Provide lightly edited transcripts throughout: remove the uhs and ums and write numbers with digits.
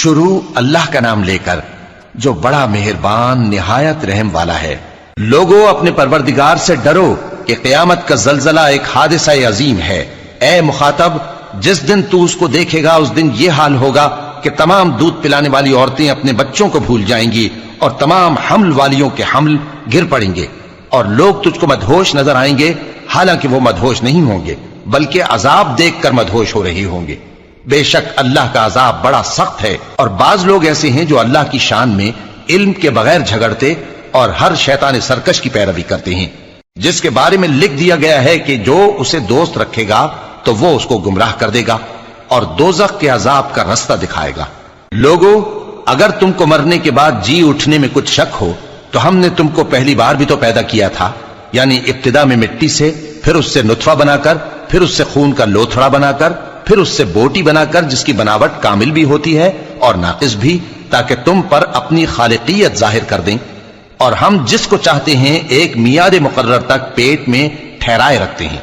شروع اللہ کا نام لے کر جو بڑا مہربان نہایت رحم والا ہے۔ لوگو اپنے پروردگار سے ڈرو کہ قیامت کا زلزلہ ایک حادثہ عظیم ہے۔ اے مخاطب، جس دن تو اس کو دیکھے گا اس دن یہ حال ہوگا کہ تمام دودھ پلانے والی عورتیں اپنے بچوں کو بھول جائیں گی اور تمام حمل والیوں کے حمل گر پڑیں گے، اور لوگ تجھ کو مدہوش نظر آئیں گے، حالانکہ وہ مدہوش نہیں ہوں گے بلکہ عذاب دیکھ کر مدہوش ہو رہے ہوں گے۔ بے شک اللہ کا عذاب بڑا سخت ہے، اور بعض لوگ ایسے ہیں جو اللہ کی شان میں علم کے بغیر جھگڑتے اور ہر شیطان سرکش کی پیروی کرتے ہیں، جس کے بارے میں لکھ دیا گیا ہے کہ جو اسے دوست رکھے گا تو وہ اس کو گمراہ کر دے گا اور دوزخ کے عذاب کا رستہ دکھائے گا۔ لوگو، اگر تم کو مرنے کے بعد جی اٹھنے میں کچھ شک ہو تو ہم نے تم کو پہلی بار بھی تو پیدا کیا تھا، یعنی ابتدا میں مٹی سے، پھر اس سے نطفہ بنا کر، پھر اس سے خون کا لوتھڑا بنا کر، پھر اس سے بوٹی بنا کر جس کی بناوٹ کامل بھی ہوتی ہے اور ناقص بھی، تاکہ تم پر اپنی خالقیت ظاہر کر دیں۔ اور ہم جس کو چاہتے ہیں ایک میعاد مقرر تک پیٹ میں ٹھہرائے رکھتے ہیں،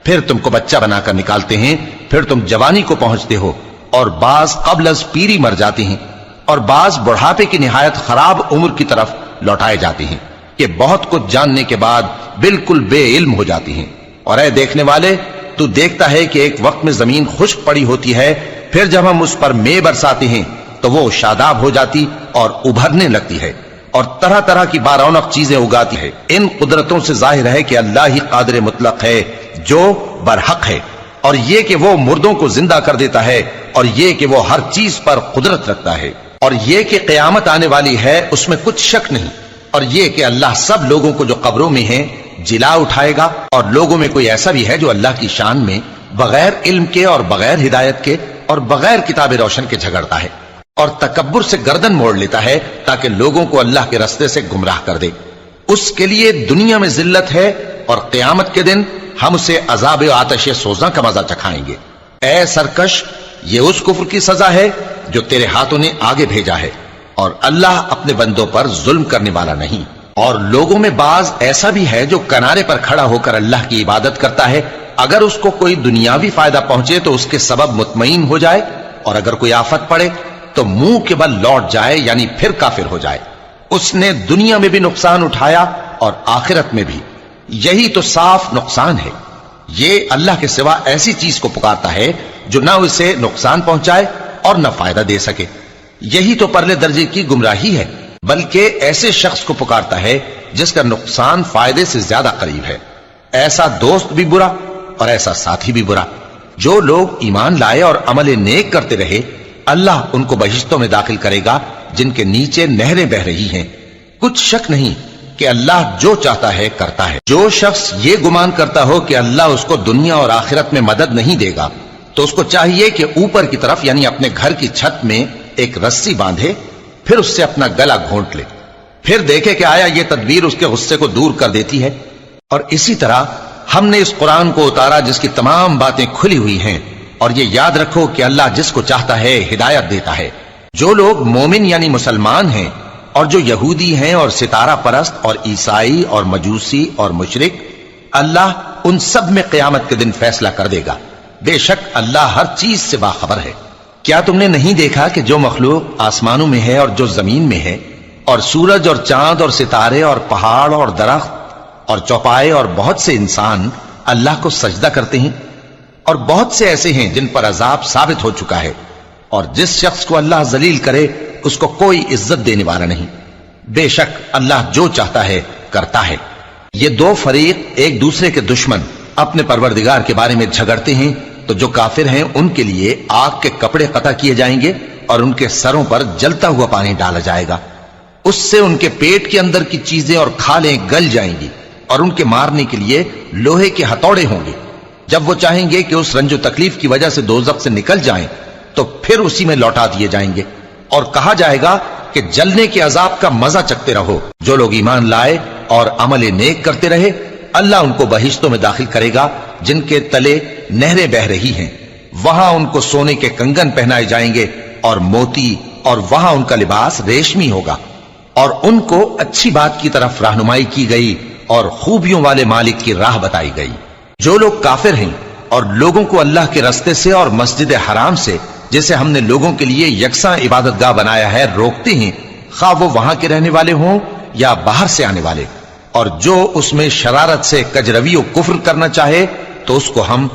پھر تم کو بچہ بنا کر نکالتے ہیں، پھر تم جوانی کو پہنچتے ہو، اور بعض قبل از پیری مر جاتے ہیں، اور بعض بڑھاپے کی نہایت خراب عمر کی طرف لوٹائے جاتے ہیں کہ بہت کچھ جاننے کے بعد بالکل بے علم ہو جاتے ہیں۔ اور اے دیکھنے والے، تو دیکھتا ہے کہ ایک وقت میں زمین خشک پڑی ہوتی ہے، پھر جب ہم اس پر مے برساتے ہیں تو وہ شاداب ہو جاتی اور ابھرنے لگتی ہے اور طرح طرح کی بارونق چیزیں اگاتی ہے۔ ان قدرتوں سے ظاہر ہے کہ اللہ ہی قادر مطلق ہے جو برحق ہے، اور یہ کہ وہ مردوں کو زندہ کر دیتا ہے، اور یہ کہ وہ ہر چیز پر قدرت رکھتا ہے، اور یہ کہ قیامت آنے والی ہے اس میں کچھ شک نہیں، اور یہ کہ اللہ سب لوگوں کو جو قبروں میں ہیں جلا اٹھائے گا، اور لوگوں میں کوئی ایسا بھی ہے جو اللہ کی شان میں بغیر علم کے اور بغیر ہدایت کے اور بغیر کتاب روشن کے جھگڑتا ہے اور تکبر سے گردن موڑ لیتا ہے تاکہ لوگوں کو اللہ کے رستے سے گمراہ کر دے۔ اس کے لیے دنیا میں ذلت ہے، اور قیامت کے دن ہم اسے عذاب آتش سوزاں کا مزہ چکھائیں گے۔ اے سرکش، یہ اس کفر کی سزا ہے جو تیرے ہاتھوں نے آگے بھیجا ہے، اور اللہ اپنے بندوں پر ظلم کرنے والا نہیں۔ اور لوگوں میں بعض ایسا بھی ہے جو کنارے پر کھڑا ہو کر اللہ کی عبادت کرتا ہے، اگر اس کو کوئی دنیاوی فائدہ پہنچے تو اس کے سبب مطمئن ہو جائے، اور اگر کوئی آفت پڑے تو منہ کے بل لوٹ جائے، یعنی پھر کافر ہو جائے۔ اس نے دنیا میں بھی نقصان اٹھایا اور آخرت میں بھی، یہی تو صاف نقصان ہے۔ یہ اللہ کے سوا ایسی چیز کو پکارتا ہے جو نہ اسے نقصان پہنچائے اور نہ فائدہ دے سکے، یہی تو پرلے درجے کی گمراہی ہے۔ بلکہ ایسے شخص کو پکارتا ہے جس کا نقصان فائدے سے زیادہ قریب ہے۔ ایسا دوست بھی برا اور ایسا ساتھی بھی برا۔ جو لوگ ایمان لائے اور عمل نیک کرتے رہے، اللہ ان کو بہشتوں میں داخل کرے گا جن کے نیچے نہریں بہ رہی ہیں۔ کچھ شک نہیں کہ اللہ جو چاہتا ہے کرتا ہے۔ جو شخص یہ گمان کرتا ہو کہ اللہ اس کو دنیا اور آخرت میں مدد نہیں دے گا، تو اس کو چاہیے کہ اوپر کی طرف یعنی اپنے گھر کی چھت میں ایک رسی باندھے، پھر اس سے اپنا گلا گھونٹ لے، پھر دیکھے کہ آیا یہ تدبیر اس کے غصے کو دور کر دیتی ہے۔ اور اسی طرح ہم نے اس قرآن کو اتارا جس کی تمام باتیں کھلی ہوئی ہیں، اور یہ یاد رکھو کہ اللہ جس کو چاہتا ہے ہدایت دیتا ہے۔ جو لوگ مومن یعنی مسلمان ہیں اور جو یہودی ہیں اور ستارہ پرست اور عیسائی اور مجوسی اور مشرک، اللہ ان سب میں قیامت کے دن فیصلہ کر دے گا۔ بے شک اللہ ہر چیز سے باخبر ہے۔ کیا تم نے نہیں دیکھا کہ جو مخلوق آسمانوں میں ہے اور جو زمین میں ہے، اور سورج اور چاند اور ستارے اور پہاڑ اور درخت اور چوپائے اور بہت سے انسان اللہ کو سجدہ کرتے ہیں، اور بہت سے ایسے ہیں جن پر عذاب ثابت ہو چکا ہے، اور جس شخص کو اللہ ذلیل کرے اس کو کوئی عزت دینے والا نہیں۔ بے شک اللہ جو چاہتا ہے کرتا ہے۔ یہ دو فریق ایک دوسرے کے دشمن اپنے پروردگار کے بارے میں جھگڑتے ہیں، تو جو کافر ہیں ان کے لیے آگ کے کپڑے قطع کیے جائیں گے اور ان کے سروں پر جلتا ہوا پانی ڈالا جائے گا، اس سے ان کے پیٹ کے اندر کی چیزیں اور کھالیں گل جائیں گی، اور ان کے مارنے کے لیے لوہے کے ہتھوڑے ہوں گے۔ جب وہ چاہیں گے کہ اس رنج و تکلیف کی وجہ سے دوزخ سے نکل جائیں تو پھر اسی میں لوٹا دیے جائیں گے، اور کہا جائے گا کہ جلنے کے عذاب کا مزہ چکتے رہو۔ جو لوگ ایمان لائے اور عمل نیک کرتے رہے، اللہ ان کو بہشتوں میں داخل کرے گا جن کے تلے نہریں بہ رہی ہیں، وہاں ان کو سونے کے کنگن پہنائے جائیں گے اور موتی، اور وہاں ان کا لباس ریشمی ہوگا، اور ان کو اچھی بات کی طرف رہنمائی کی گئی اور خوبیوں والے مالک کی راہ بتائی گئی۔ جو لوگ کافر ہیں اور لوگوں کو اللہ کے رستے سے اور مسجد حرام سے جسے ہم نے لوگوں کے لیے یکساں عبادت گاہ بنایا ہے روکتے ہیں، خواہ وہ وہاں کے رہنے والے ہوں یا باہر سے آنے والے، اور جو اس میں شرارت سے کجروی و کفر کرنا چاہے تو اس کو ہم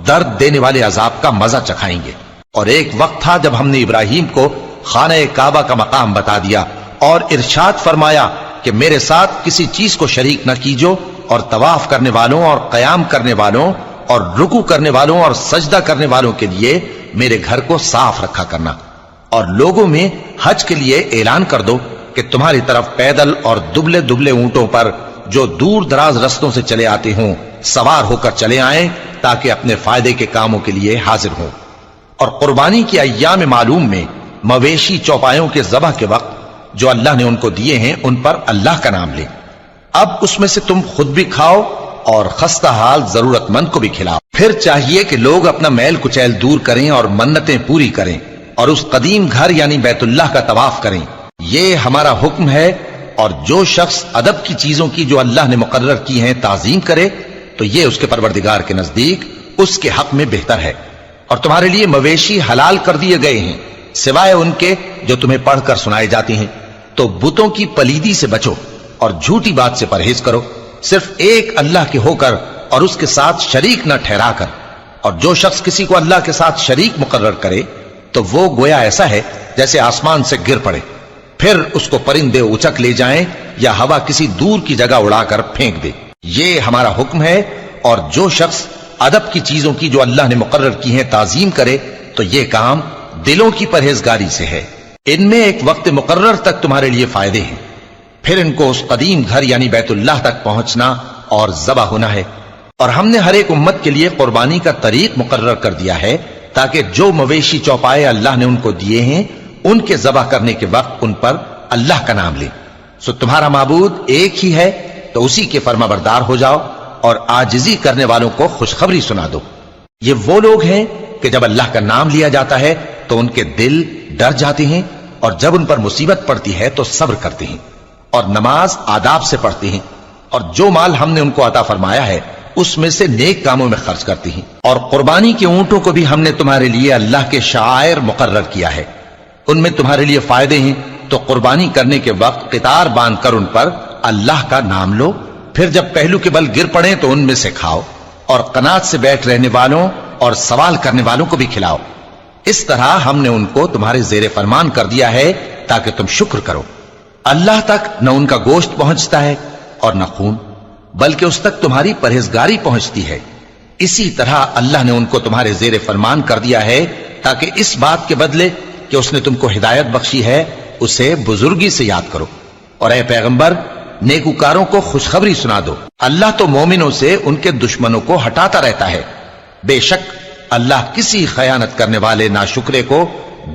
درد دینے والے عذاب کا مزہ چکھائیں گے۔ اور ایک وقت تھا جب ہم نے ابراہیم کو خانہ کعبہ کا مقام بتا دیا اور ارشاد فرمایا کہ میرے ساتھ کسی چیز کو شریک نہ کیجو، اور طواف کرنے والوں اور قیام کرنے والوں اور رکوع کرنے والوں اور سجدہ کرنے والوں کے لیے میرے گھر کو صاف رکھا کرنا، اور لوگوں میں حج کے لیے اعلان کر دو کہ تمہاری طرف پیدل اور دبلے دبلے اونٹوں پر جو دور دراز رستوں سے چلے آتے ہوں سوار ہو کر چلے آئیں، تاکہ اپنے فائدے کے کاموں کے لیے حاضر ہوں۔ اور قربانی کے ایام معلوم میں مویشی چوپایوں کے ذبح کے وقت جو اللہ نے ان کو دیے ہیں ان پر اللہ کا نام لیں۔ اب اس میں سے تم خود بھی کھاؤ اور خستہ حال ضرورت مند کو بھی کھلاؤ۔ پھر چاہیے کہ لوگ اپنا میل کچیل دور کریں اور منتیں پوری کریں اور اس قدیم گھر یعنی بیت اللہ کا طواف کریں، یہ ہمارا حکم ہے۔ اور جو شخص ادب کی چیزوں کی جو اللہ نے مقرر کی ہیں تعظیم کرے تو یہ اس کے پروردگار کے نزدیک اس کے حق میں بہتر ہے۔ اور تمہارے لیے مویشی حلال کر دیے گئے ہیں سوائے ان کے جو تمہیں پڑھ کر سنائے جاتے ہیں، تو بتوں کی پلیدی سے بچو اور جھوٹی بات سے پرہیز کرو، صرف ایک اللہ کے ہو کر اور اس کے ساتھ شریک نہ ٹھہرا کر۔ اور جو شخص کسی کو اللہ کے ساتھ شریک مقرر کرے تو وہ گویا ایسا ہے جیسے آسمان سے گر پڑے، پھر اس کو پرندے اچک لے جائیں یا ہوا کسی دور کی جگہ اڑا کر پھینک دے۔ یہ ہمارا حکم ہے۔ اور جو شخص ادب کی چیزوں کی جو اللہ نے مقرر کی ہیں تعظیم کرے تو یہ کام دلوں کی پرہیزگاری سے ہے۔ ان میں ایک وقت مقرر تک تمہارے لیے فائدے ہیں، پھر ان کو اس قدیم گھر یعنی بیت اللہ تک پہنچنا اور ذبح ہونا ہے۔ اور ہم نے ہر ایک امت کے لیے قربانی کا طریق مقرر کر دیا ہے تاکہ جو مویشی چوپائے اللہ نے ان کو دیے ہیں ان کے ذبح کرنے کے وقت ان پر اللہ کا نام لیں۔ سو تمہارا معبود ایک ہی ہے تو اسی کے فرما بردار ہو جاؤ اور عاجزی کرنے والوں کو خوشخبری سنا دو۔ یہ وہ لوگ ہیں کہ جب اللہ کا نام لیا جاتا ہے تو ان کے دل ڈر جاتے ہیں، اور جب ان پر مصیبت پڑتی ہے تو صبر کرتے ہیں اور نماز آداب سے پڑھتے ہیں، اور جو مال ہم نے ان کو عطا فرمایا ہے اس میں سے نیک کاموں میں خرچ کرتے ہیں۔ اور قربانی کے اونٹوں کو بھی ہم نے تمہارے لیے اللہ کے شعائر مقرر کیا ہے، ان میں تمہارے لیے فائدے ہیں، تو قربانی کرنے کے وقت قطار باندھ کر ان پر اللہ کا نام لو، پھر جب پہلو کے بل گر پڑیں تو ان میں سے کھاؤ، اور قناعت سے بیٹھ رہنے والوں اور سوال کرنے والوں کو بھی کھلاؤ۔ اس طرح ہم نے ان کو تمہارے زیر فرمان کر دیا ہے تاکہ تم شکر کرو۔ اللہ تک نہ ان کا گوشت پہنچتا ہے اور نہ خون، بلکہ اس تک تمہاری پرہیزگاری پہنچتی ہے۔ اسی طرح اللہ نے ان کو تمہارے زیر فرمان کر دیا ہے تاکہ اس بات کے بدلے کہ اس نے تم کو ہدایت بخشی ہے اسے بزرگی سے یاد کرو۔ اور اے پیغمبر، نیکوکاروں کو خوشخبری سنا دو، اللہ تو مومنوں سے ان کے دشمنوں کو ہٹاتا رہتا ہے۔ بے شک اللہ کسی خیانت کرنے والے ناشکرے کو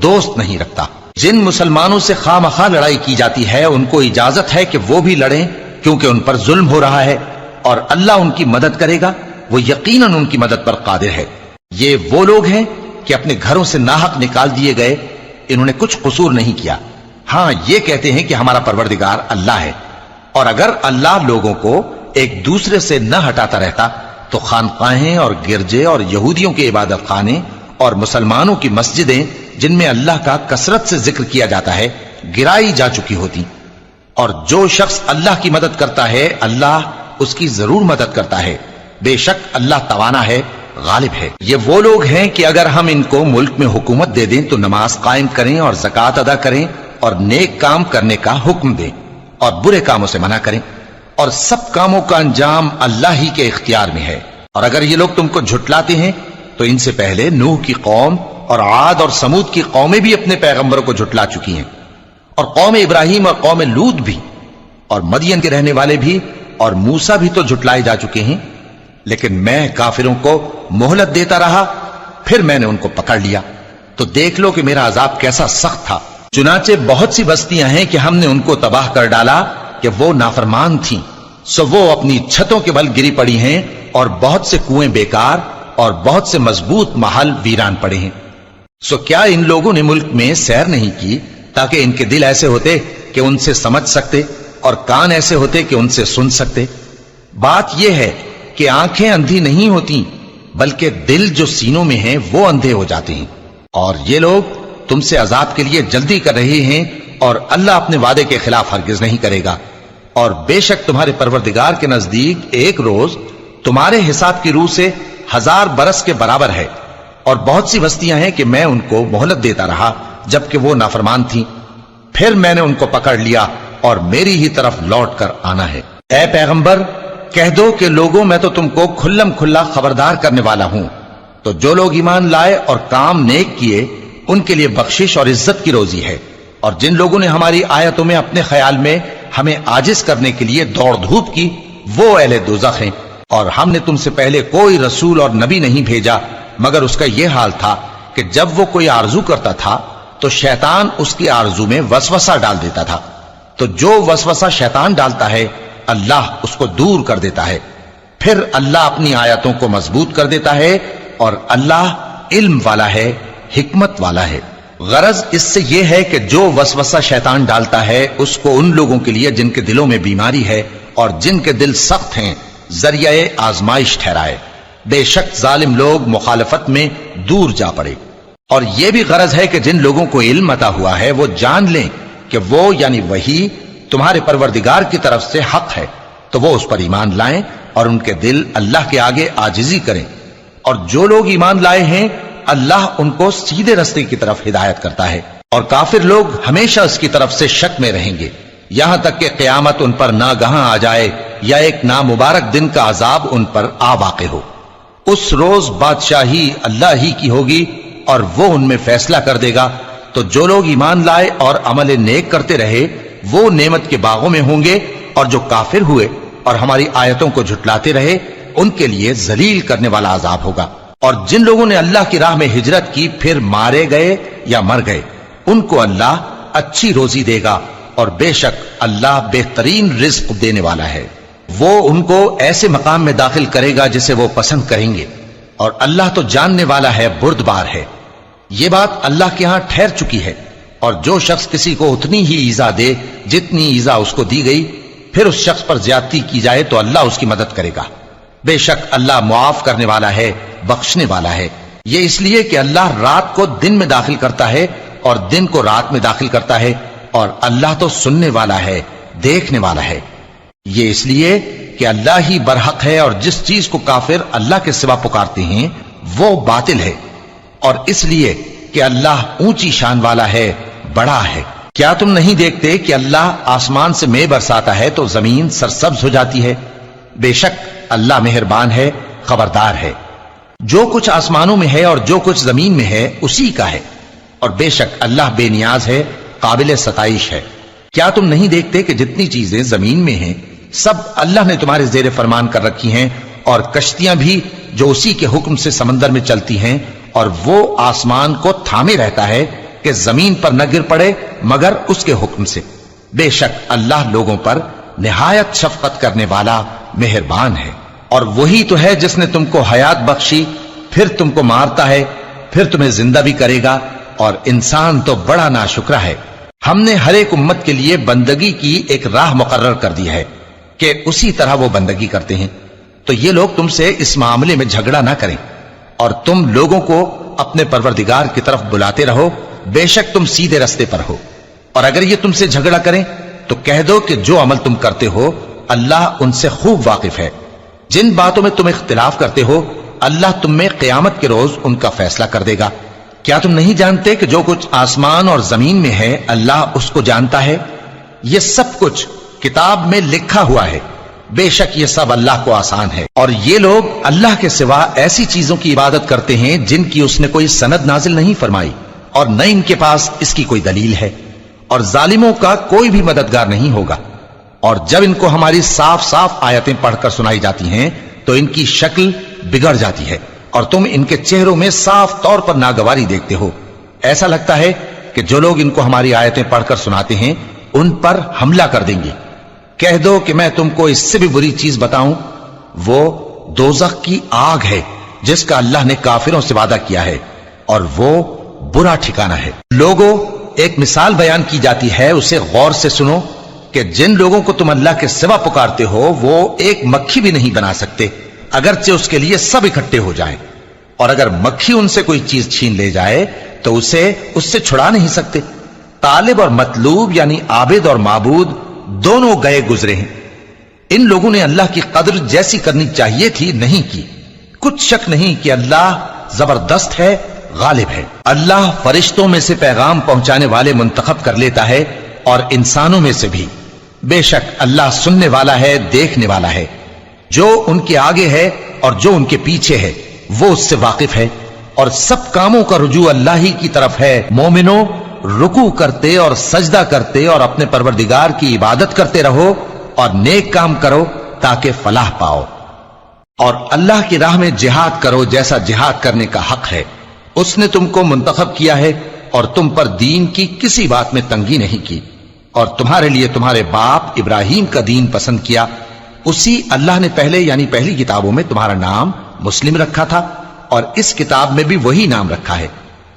دوست نہیں رکھتا۔ جن مسلمانوں سے خواہ مخواہ لڑائی کی جاتی ہے ان کو اجازت ہے کہ وہ بھی لڑیں، کیونکہ ان پر ظلم ہو رہا ہے، اور اللہ ان کی مدد کرے گا، وہ یقیناً ان کی مدد پر قادر ہے۔ یہ وہ لوگ ہیں کہ اپنے گھروں سے ناحق نکال دیے گئے، انہوں نے کچھ قصور نہیں کیا، ہاں یہ کہتے ہیں کہ ہمارا پروردگار اللہ ہے۔ اور اگر اللہ لوگوں کو ایک دوسرے سے نہ ہٹاتا رہتا تو خانقاہیں اور گرجے اور یہودیوں کے عبادت خانے اور مسلمانوں کی مسجدیں جن میں اللہ کا کثرت سے ذکر کیا جاتا ہے گرائی جا چکی ہوتی۔ اور جو شخص اللہ کی مدد کرتا ہے اللہ اس کی ضرور مدد کرتا ہے، بے شک اللہ توانا ہے، غالب ہے۔ یہ وہ لوگ ہیں کہ اگر ہم ان کو ملک میں حکومت دے دیں تو نماز قائم کریں اور زکوٰۃ ادا کریں اور نیک کام کرنے کا حکم دیں اور برے کاموں سے منع کریں، اور سب کاموں کا انجام اللہ ہی کے اختیار میں ہے۔ اور اگر یہ لوگ تم کو جھٹلاتے ہیں تو ان سے پہلے نوح کی قوم اور عاد اور سمود کی قومیں بھی اپنے پیغمبروں کو جھٹلا چکی ہیں، اور قوم ابراہیم اور قوم لوط بھی، اور مدین کے رہنے والے بھی، اور موسیٰ بھی تو جھٹلائے جا چکے ہیں۔ لیکن میں کافروں کو مہلت دیتا رہا، پھر میں نے ان کو پکڑ لیا، تو دیکھ لو کہ میرا عذاب کیسا سخت تھا۔ چنانچہ بہت سی بستیاں ہیں کہ ہم نے ان کو تباہ کر ڈالا کہ وہ نافرمان تھیں، سو وہ اپنی چھتوں کے بل گری پڑی ہیں، اور بہت سے کنویں بیکار اور بہت سے مضبوط محل ویران پڑے ہیں۔ سو کیا ان لوگوں نے ملک میں سیر نہیں کی تاکہ ان کے دل ایسے ہوتے کہ ان سے سمجھ سکتے اور کان ایسے ہوتے کہ ان سے سن سکتے؟ بات یہ ہے کہ آنکھیں اندھی نہیں ہوتی، بلکہ دل جو سینوں میں ہیں وہ اندھے ہو جاتے ہیں۔ اور یہ لوگ تم سے عذاب کے لیے جلدی کر رہے ہیں اور اللہ اپنے وعدے کے خلاف ہرگز نہیں کرے گا۔ اور بے شک تمہارے پروردگار کے نزدیک ایک روز تمہارے حساب کی روح سے 1000 برس کے برابر ہے، اور بہت سی بستیاں ہیں کہ میں ان کو مہلت دیتا رہا جبکہ وہ نافرمان تھیں، پھر میں نے ان کو پکڑ لیا اور میری ہی طرف لوٹ کر آنا ہے۔ اے پیغمبر کہہ دو کہ لوگوں میں تو تم کو کھلم کھلا خبردار کرنے والا ہوں، تو جو لوگ ایمان لائے اور کام نیک کیے ان کے لیے بخشش اور عزت کی روزی ہے، اور جن لوگوں نے ہماری آیتوں میں اپنے خیال میں ہمیں عاجز کرنے کے لیے دوڑ دھوپ کی وہ اہل دوزخ ہیں۔ اور ہم نے تم سے پہلے کوئی رسول اور نبی نہیں بھیجا مگر اس کا یہ حال تھا کہ جب وہ کوئی آرزو کرتا تھا تو شیطان اس کی آرزو میں وسوسہ ڈال دیتا تھا، تو جو وسوسہ شیطان ڈالتا ہے اللہ اس کو دور کر دیتا ہے، پھر اللہ اپنی آیتوں کو مضبوط کر دیتا ہے، اور اللہ علم والا ہے، حکمت والا ہے۔ غرض اس سے یہ ہے کہ جو وسوسہ شیطان ڈالتا ہے اس کو ان لوگوں کے لیے جن کے دلوں میں بیماری ہے اور جن کے دل سخت ہیں ذریعہ آزمائش ٹھہرائے، بے شک ظالم لوگ مخالفت میں دور جا پڑے۔ اور یہ بھی غرض ہے کہ جن لوگوں کو علم عطا ہوا ہے وہ جان لیں کہ وہ یعنی وہی تمہارے پروردگار کی طرف سے حق ہے، تو وہ اس پر ایمان لائیں اور ان کے دل اللہ کے آگے عاجزی کریں، اور جو لوگ ایمان لائے ہیں اللہ ان کو سیدھے رستے کی طرف ہدایت کرتا ہے، اور کافر لوگ ہمیشہ اس کی طرف سے شک میں رہیں گے یہاں تک کہ قیامت ان پر ناگہاں آ جائے یا ایک نامبارک دن کا عذاب ان پر آ واقع ہو۔ اس روز بادشاہی اللہ ہی کی ہوگی اور وہ ان میں فیصلہ کر دے گا، تو جو لوگ ایمان لائے اور عمل نیک کرتے رہے وہ نعمت کے باغوں میں ہوں گے، اور جو کافر ہوئے اور ہماری آیتوں کو جھٹلاتے رہے ان کے لیے ذلیل کرنے والا عذاب ہوگا۔ اور جن لوگوں نے اللہ کی راہ میں ہجرت کی پھر مارے گئے یا مر گئے ان کو اللہ اچھی روزی دے گا، اور بے شک اللہ بہترین رزق دینے والا ہے۔ وہ ان کو ایسے مقام میں داخل کرے گا جسے وہ پسند کریں گے، اور اللہ تو جاننے والا ہے، بردبار ہے۔ یہ بات اللہ کے ہاں ٹھہر چکی ہے، اور جو شخص کسی کو اتنی ہی ایذا دے جتنی ایذا اس کو دی گئی، پھر اس شخص پر زیادتی کی جائے تو اللہ اس کی مدد کرے گا۔ بے شک اللہ معاف کرنے والا ہے، بخشنے والا ہے۔ یہ اس لیے کہ اللہ رات کو دن میں داخل کرتا ہے اور دن کو رات میں داخل کرتا ہے، اور اللہ تو سننے والا ہے، دیکھنے والا ہے۔ یہ اس لیے کہ اللہ ہی برحق ہے، اور جس چیز کو کافر اللہ کے سوا پکارتے ہیں وہ باطل ہے، اور اس لیے کہ اللہ اونچی شان والا ہے، بڑا ہے۔ کیا تم نہیں دیکھتے کہ اللہ آسمان سے مے برساتا ہے تو زمین سرسبز ہو جاتی ہے؟ بے شک اللہ مہربان ہے، خبردار ہے۔ جو کچھ آسمانوں میں ہے اور جو کچھ زمین میں ہے اسی کا ہے، اور بے شک اللہ بے نیاز ہے، قابل ستائش ہے۔ کیا تم نہیں دیکھتے کہ جتنی چیزیں زمین میں ہیں سب اللہ نے تمہارے زیر فرمان کر رکھی ہیں، اور کشتیاں بھی جو اسی کے حکم سے سمندر میں چلتی ہیں، اور وہ آسمان کو تھامے رہتا ہے کہ زمین پر نہ گر پڑے مگر اس کے حکم سے۔ بے شک اللہ لوگوں پر نہایت شفقت کرنے والا مہربان ہے۔ اور وہی تو ہے جس نے تم کو حیات بخشی، پھر تم کو مارتا ہے، پھر تمہیں زندہ بھی کرے گا، اور انسان تو بڑا ناشکرا ہے۔ ہم نے ہر ایک امت کے لیے بندگی کی ایک راہ مقرر کر دی ہے کہ اسی طرح وہ بندگی کرتے ہیں، تو یہ لوگ تم سے اس معاملے میں جھگڑا نہ کریں، اور تم لوگوں کو اپنے پروردگار کی طرف بلاتے رہو، بے شک تم سیدھے رستے پر ہو۔ اور اگر یہ تم سے جھگڑا کریں تو کہہ دو کہ جو عمل تم کرتے ہو اللہ ان سے خوب واقف ہے۔ جن باتوں میں تم اختلاف کرتے ہو اللہ تم میں قیامت کے روز ان کا فیصلہ کر دے گا۔ کیا تم نہیں جانتے کہ جو کچھ آسمان اور زمین میں ہے اللہ اس کو جانتا ہے؟ یہ سب کچھ کتاب میں لکھا ہوا ہے، بے شک یہ سب اللہ کو آسان ہے۔ اور یہ لوگ اللہ کے سوا ایسی چیزوں کی عبادت کرتے ہیں جن کی اس نے کوئی سند نازل نہیں فرمائی، اور نہ ان کے پاس اس کی کوئی دلیل ہے، اور ظالموں کا کوئی بھی مددگار نہیں ہوگا۔ اور جب ان کو ہماری صاف صاف آیتیں پڑھ کر سنائی جاتی ہیں تو ان کی شکل بگڑ جاتی ہے، اور تم ان کے چہروں میں صاف طور پر ناگواری دیکھتے ہو۔ ایسا لگتا ہے کہ جو لوگ ان کو ہماری آیتیں پڑھ کر سناتے ہیں ان پر حملہ کر دیں گے۔ کہہ دو کہ میں تم کو اس سے بھی بری چیز بتاؤں، وہ دوزخ کی آگ ہے جس کا اللہ نے کافروں سے وعدہ کیا ہے، اور وہ برا ٹھکانہ ہے۔ لوگوں، ایک مثال بیان کی جاتی ہے، اسے غور سے سنو کہ جن لوگوں کو تم اللہ کے سوا پکارتے ہو وہ ایک مکھی بھی نہیں بنا سکتے اگرچہ اس کے لیے سب اکٹھے ہو جائیں، اور اگر مکھی ان سے کوئی چیز چھین لے جائے تو اسے اس سے چھڑا نہیں سکتے۔ طالب اور مطلوب یعنی عابد اور معبود دونوں گئے گزرے ہیں۔ ان لوگوں نے اللہ کی قدر جیسی کرنی چاہیے تھی نہیں کی۔ کچھ شک نہیں کہ اللہ زبردست ہے، غالب ہے۔ اللہ فرشتوں میں سے پیغام پہنچانے والے منتخب کر لیتا ہے اور انسانوں میں سے بھی۔ بے شک اللہ سننے والا ہے، دیکھنے والا ہے۔ جو ان کے آگے ہے اور جو ان کے پیچھے ہے وہ اس سے واقف ہے، اور سب کاموں کا رجوع اللہ ہی کی طرف ہے۔ مومنوں، رکوع کرتے اور سجدہ کرتے اور اپنے پروردگار کی عبادت کرتے رہو اور نیک کام کرو تاکہ فلاح پاؤ، اور اللہ کی راہ میں جہاد کرو جیسا جہاد کرنے کا حق ہے۔ اس نے تم کو منتخب کیا ہے اور تم پر دین کی کسی بات میں تنگی نہیں کی، اور تمہارے لیے تمہارے باپ ابراہیم کا دین پسند کیا۔ اسی اللہ نے پہلے یعنی پہلی کتابوں میں تمہارا نام مسلم رکھا تھا، اور اس کتاب میں بھی وہی نام رکھا ہے۔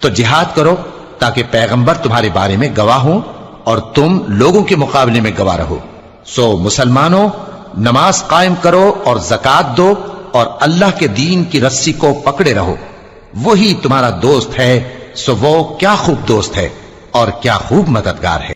تو جہاد کرو تاکہ پیغمبر تمہارے بارے میں گواہ ہوں اور تم لوگوں کے مقابلے میں گواہ رہو۔ سو مسلمانوں، نماز قائم کرو اور زکات دو اور اللہ کے دین کی رسی کو پکڑے رہو، وہی تمہارا دوست ہے۔ سو وہ کیا خوب دوست ہے اور کیا خوب مددگار ہے۔